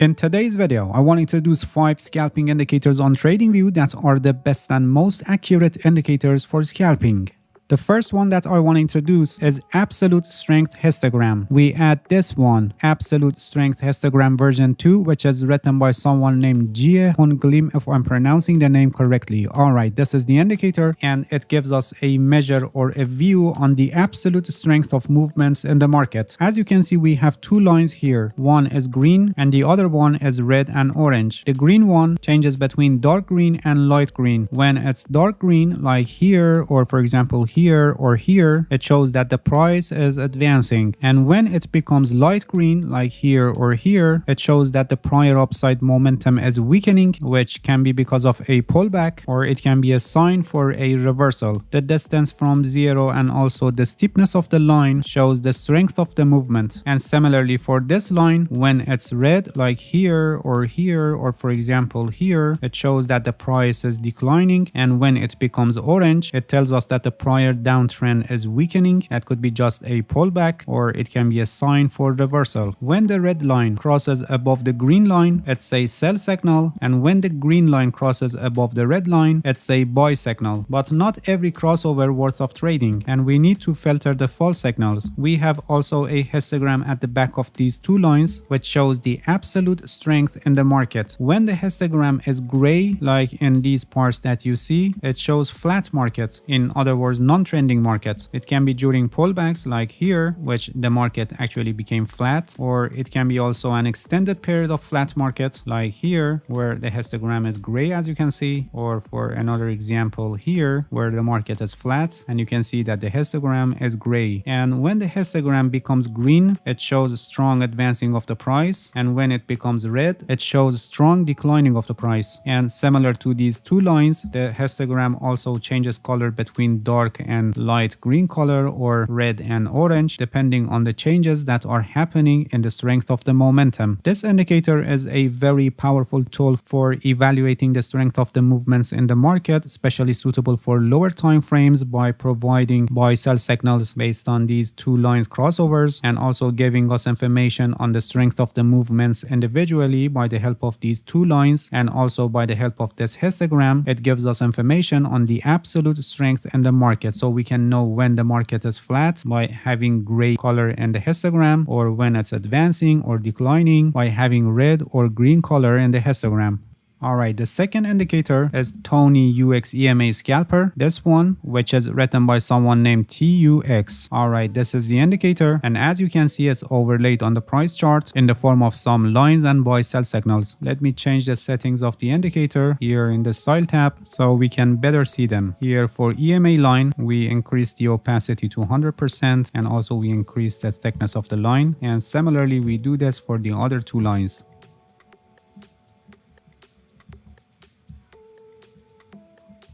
In today's video, I want to introduce 5 scalping indicators on TradingView that are the best and most accurate indicators for scalping. The first one that I want to introduce is Absolute Strength Histogram. We add this one, Absolute Strength Histogram version 2, which is written by someone named Jie Honglim, if I'm pronouncing the name correctly. Alright, this is the indicator and it gives us a measure or a view on the absolute strength of movements in the market. As you can see, we have two lines here. One is green and the other one is red and orange. The green one changes between dark green and light green. When it's dark green, like here, or for example here or here, it shows that the price is advancing, and when it becomes light green like here or here, it shows that the prior upside momentum is weakening, which can be because of a pullback or it can be a sign for a reversal. The distance from zero and also the steepness of the line shows the strength of the movement. And similarly for this line, when it's red like here or for example here, it shows that the price is declining, and when it becomes orange, it tells us that the prior downtrend is weakening. That could be just a pullback or it can be a sign for reversal. When the red line crosses above the green line, it's a sell signal, and when the green line crosses above the red line, it's a buy signal. But not every crossover worth of trading, and we need to filter the false signals. We have also a histogram at the back of these two lines which shows the absolute strength in the market. When the histogram is gray, like in these parts that you see, it shows flat market. In other words, non-trending market. It can be during pullbacks like here, which the market actually became flat, or it can be also an extended period of flat market like here, where the histogram is gray as you can see, or for another example here, where the market is flat and you can see that the histogram is gray. And when the histogram becomes green, it shows strong advancing of the price, and when it becomes red, it shows strong declining of the price. And similar to these two lines, the histogram also changes color between dark and light green color or red and orange, depending on the changes that are happening in the strength of the momentum. This indicator is a very powerful tool for evaluating the strength of the movements in the market, especially suitable for lower time frames by providing buy-sell signals based on these two lines crossovers, and also giving us information on the strength of the movements individually by the help of these two lines, and also by the help of this histogram. It gives us information on the absolute strength in the market, so we can know when the market is flat by having gray color in the histogram, or when it's advancing or declining by having red or green color in the histogram. Alright, the second indicator is Tony UX EMA Scalper. This one, which is written by someone named TUX. Alright, this is the indicator, and as you can see, it's overlaid on the price chart in the form of some lines and buy sell signals. Let me change the settings of the indicator here in the style tab so we can better see them. Here for EMA line, we increase the opacity to 100%, and also we increase the thickness of the line, and similarly we do this for the other two lines.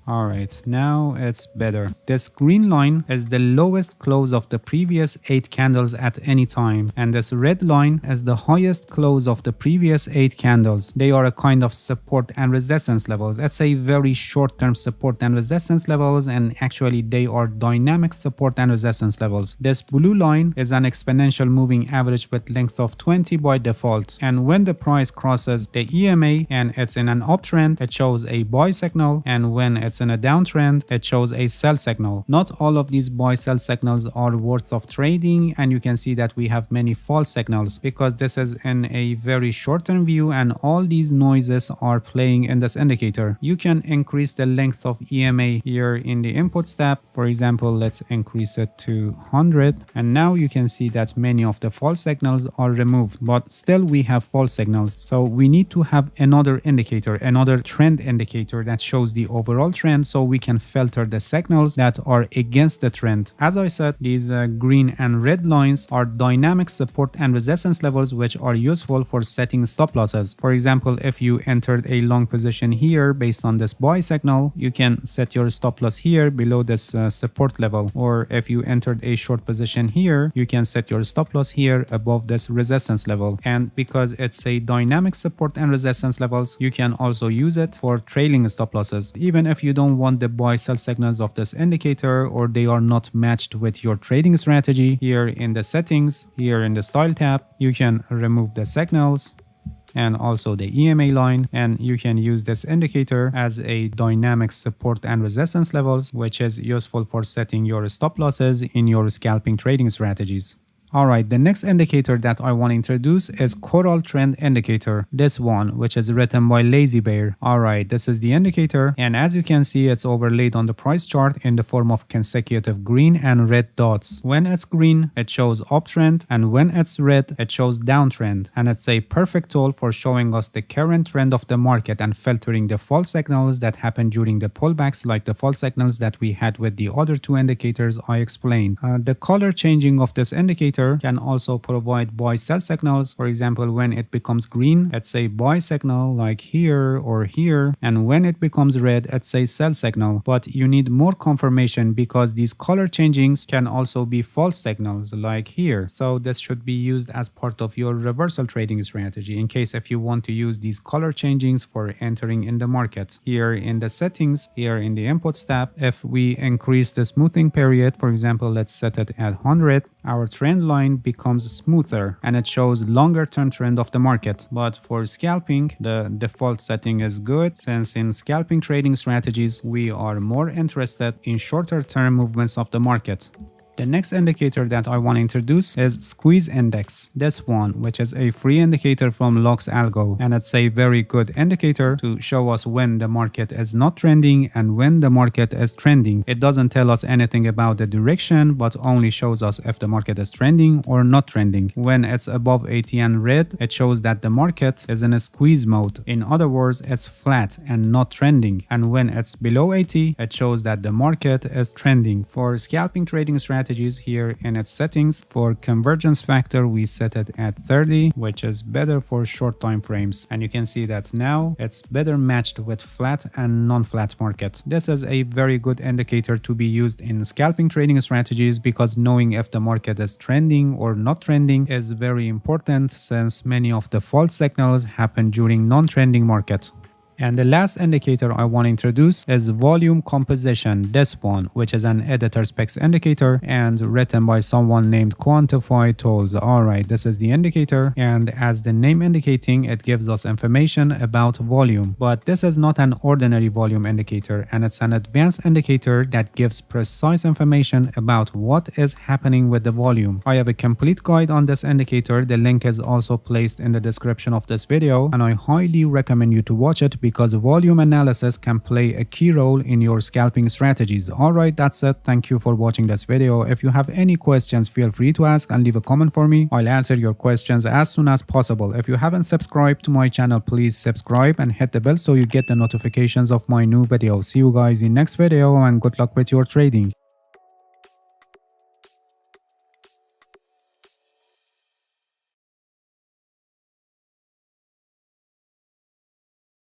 Alright, now it's better. This green line is the lowest close of the previous 8 candles at any time, and this red line is the highest close of the previous 8 candles. They are a kind of support and resistance levels. That's a very short-term support and resistance levels, and actually they are dynamic support and resistance levels. This blue line is an exponential moving average with length of 20 by default, and when the price crosses the EMA and it's in an uptrend, it shows a buy signal, and when it's in a downtrend, it shows a sell signal. Not all of these buy sell signals are worth of trading, and you can see that we have many false signals because this is in a very short-term view and all these noises are playing in this indicator. You can increase the length of EMA here in the inputs tab. For example, let's increase it to 100, and now you can see that many of the false signals are removed, but still we have false signals. So we need to have another indicator, another trend indicator that shows the overall trend, so we can filter the signals that are against the trend. As I said, these green and red lines are dynamic support and resistance levels which are useful for setting stop losses. For example, if you entered a long position here based on this buy signal, you can set your stop loss here below this support level, or if you entered a short position here, you can set your stop loss here above this resistance level. And because it's a dynamic support and resistance levels, you can also use it for trailing stop losses. Even if you don't want the buy sell signals of this indicator, or they are not matched with your trading strategy, here in the settings, here in the style tab, you can remove the signals and also the EMA line, and you can use this indicator as a dynamic support and resistance levels, which is useful for setting your stop losses in your scalping trading strategies. Alright, the next indicator that I want to introduce is Coral Trend Indicator, this one, which is written by Lazy Bear. Alright, this is the indicator, and as you can see, it's overlaid on the price chart in the form of consecutive green and red dots. When it's green, it shows uptrend, and when it's red, it shows downtrend. And it's a perfect tool for showing us the current trend of the market and filtering the false signals that happen during the pullbacks, like the false signals that we had with the other two indicators I explained. The color changing of this indicator can also provide buy sell signals. For example, when it becomes green, it's a buy signal like here or here, and when it becomes red, it's a sell signal. But you need more confirmation because these color changings can also be false signals like here. So this should be used as part of your reversal trading strategy in case if you want to use these color changings for entering in the market. Here in the settings, here in the inputs tab, if we increase the smoothing period, for example, let's set it at 100, our trend line becomes smoother and it shows longer term trend of the market. But for scalping, the default setting is good, since in scalping trading strategies we are more interested in shorter term movements of the market. The next indicator that I want to introduce is Squeeze Index, this one, which is a free indicator from Lux Algo, and it's a very good indicator to show us when the market is not trending and when the market is trending. It doesn't tell us anything about the direction, but only shows us if the market is trending or not trending. When it's above 80 and red, it shows that the market is in a squeeze mode. In other words, it's flat and not trending. And when it's below 80, it shows that the market is trending. For scalping trading strategies, here in its settings, for convergence factor we set it at 30, which is better for short time frames, and you can see that now it's better matched with flat and non-flat market. This is a very good indicator to be used in scalping trading strategies because knowing if the market is trending or not trending is very important, since many of the false signals happen during non-trending market. And the last indicator I want to introduce is volume composition, this one, which is an editor specs indicator and written by someone named Quantify Tools. Alright, this is the indicator, and as the name indicating, it gives us information about volume. But this is not an ordinary volume indicator, and it's an advanced indicator that gives precise information about what is happening with the volume. I have a complete guide on this indicator. The link is also placed in the description of this video, and I highly recommend you to watch it because volume analysis can play a key role in your scalping strategies. Alright, that's it. Thank you for watching this video. If you have any questions, feel free to ask and leave a comment for me. I'll answer your questions as soon as possible. If you haven't subscribed to my channel, please subscribe and hit the bell so you get the notifications of my new videos. See you guys in next video, and good luck with your trading.